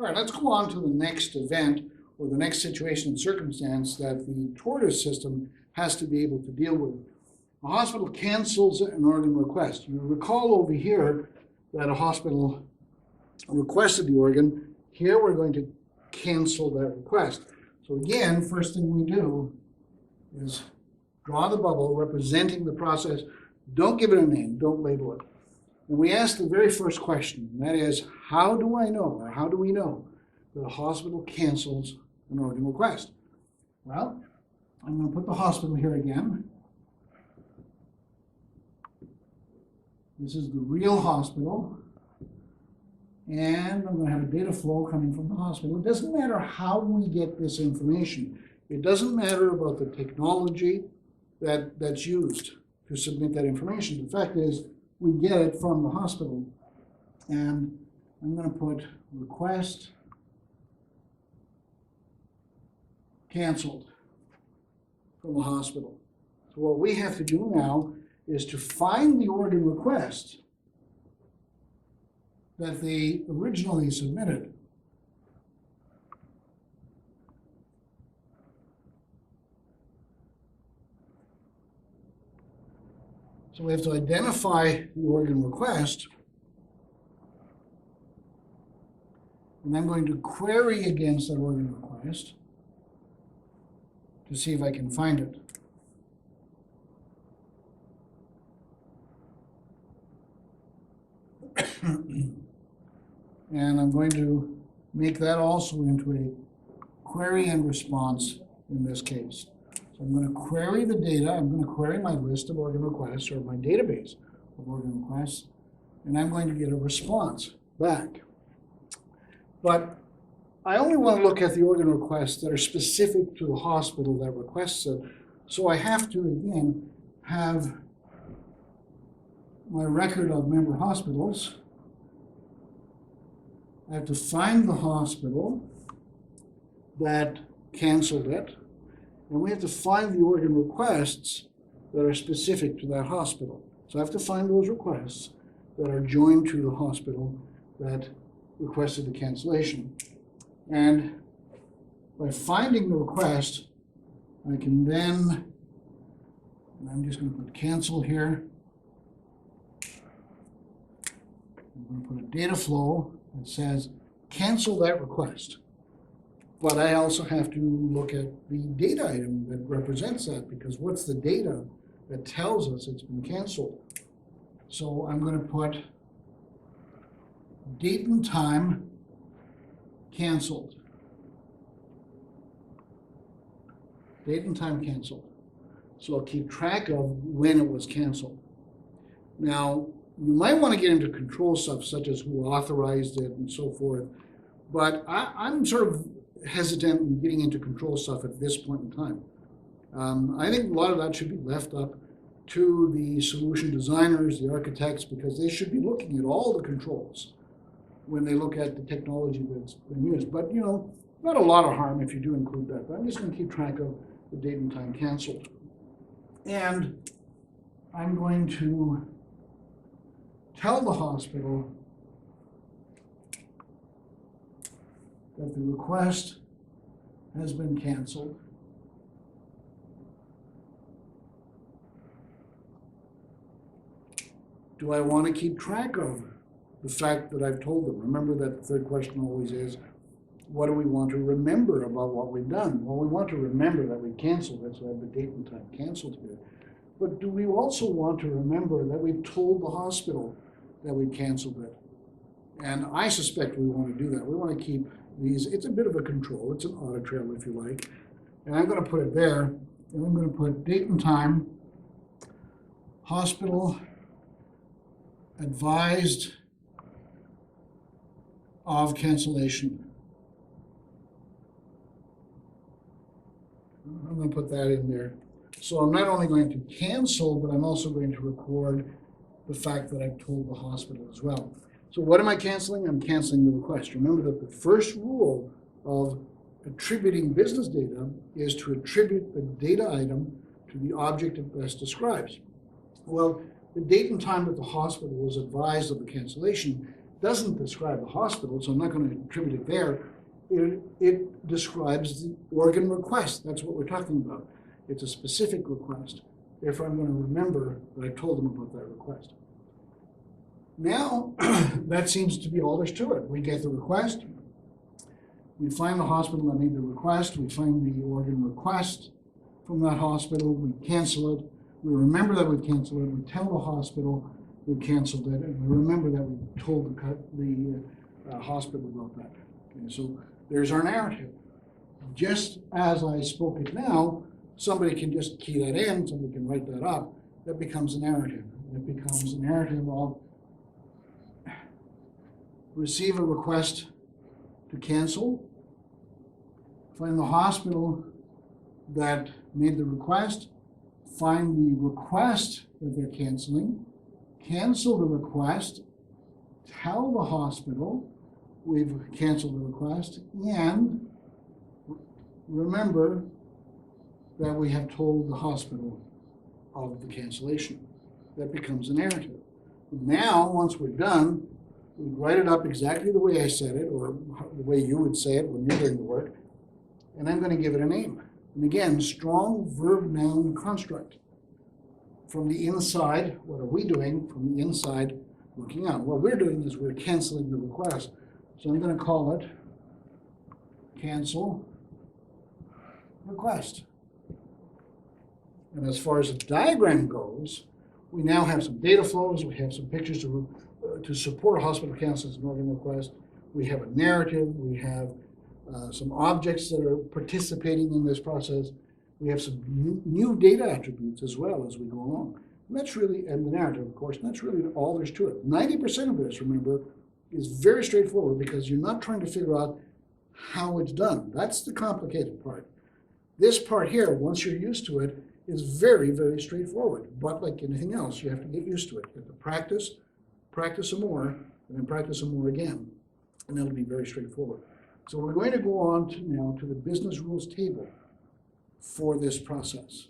All right, let's go on to the next event or the next situation and circumstance that the TORDIS system has to be able to deal with. A hospital cancels an organ request. You recall over here that a hospital requested the organ. Here we're going to cancel that request. So again, first thing we do is draw the bubble representing the process. Don't give it a name, don't label it. And we ask the very first question, and that is, how do I know, or how do we know that a hospital cancels an organ request? Well, I'm going to put the hospital here again. This is the real hospital. And I'm going to have a data flow coming from the hospital. It doesn't matter how we get this information. It doesn't matter about the technology that's used to submit that information. The fact is, we get it from the hospital. And I'm going to put request canceled from the hospital. So what we have to do now is to find the organ request that they originally submitted. So we have to identify the organ request, and I'm going to query against that organ request to see if I can find it. And I'm going to make that also into a query and response in this case. So I'm going to query the data. I'm going to query my list of organ requests or my database of organ requests, and I'm going to get a response back. But I only want to look at the organ requests that are specific to the hospital that requests it. So I have to, again, have my record of member hospitals. I have to find the hospital that canceled it, and we have to find the organ requests that are specific to that hospital. So I have to find those requests that are joined to the hospital that requested the cancellation. And by finding the request, I can then, and I'm just going to put cancel here. I'm going to put a data flow that says cancel that request. But I also have to look at the data item that represents that, because what's the data that tells us it's been canceled? So I'm going to put date and time canceled. Date and time canceled. So I'll keep track of when it was canceled. Now, you might want to get into control stuff such as who authorized it and so forth, but I'm sort of hesitant in getting into control stuff at this point in time. I think a lot of that should be left up to the solution designers, the architects, because they should be looking at all the controls when they look at the technology that's been used. But, you know, not a lot of harm if you do include that, but I'm just going to keep track of the date and time canceled. And I'm going to tell the hospital that the request has been canceled. Do I want to keep track of the fact that I've told them? Remember that the third question always is, what do we want to remember about what we've done? Well, we want to remember that we canceled it, so I have the date and time canceled here. But do we also want to remember that we told the hospital that we canceled it? And I suspect we want to do that. We want to keep these, it's a bit of a control, it's an audit trail if you like. And I'm going to put it there, and I'm going to put date and time, hospital advised of cancellation. I'm going to put that in there. So I'm not only going to cancel, but I'm also going to record the fact that I've told the hospital as well. So what am I canceling? I'm canceling the request. Remember that the first rule of attributing business data is to attribute the data item to the object it best describes. Well, the date and time that the hospital was advised of the cancellation doesn't describe the hospital, so I'm not going to attribute it there. It describes the organ request. That's what we're talking about. It's a specific request. Therefore, I'm going to remember that I told them about that request. Now, that seems to be all there's to it. We get the request. We find the hospital that made the request. We find the organ request from that hospital. We cancel it. We remember that we canceled it. We tell the hospital we canceled it. And we remember that we told the hospital about that. Okay, so there's our narrative. Just as I spoke it now, somebody can just key that in, somebody can write that up. That becomes a narrative. It becomes a narrative of receive a request to cancel, find the hospital that made the request, find the request that they're canceling, cancel the request, tell the hospital we've canceled the request, and remember that we have told the hospital of the cancellation. That becomes a narrative. Now, once we're done, we write it up exactly the way I said it, or the way you would say it when you're doing the work, and I'm going to give it a name. And again, strong verb-noun construct. From the inside, what are we doing? From the inside, looking out. What we're doing is we're canceling the request. So I'm going to call it cancel request. And as far as the diagram goes, we now have some data flows, we have some pictures to support hospital cancel as an organ request. We have a narrative, we have some objects that are participating in this process. We have some new data attributes as well as we go along. And that's really, and the narrative, of course, and that's really all there's to it. 90% of this, remember, is very straightforward because you're not trying to figure out how it's done. That's the complicated part. This part here, once you're used to it, is very, very straightforward. But like anything else, you have to get used to it. You have to practice some more, and then practice some more again. And that'll be very straightforward. So we're going to go on now to the business rules table for this process.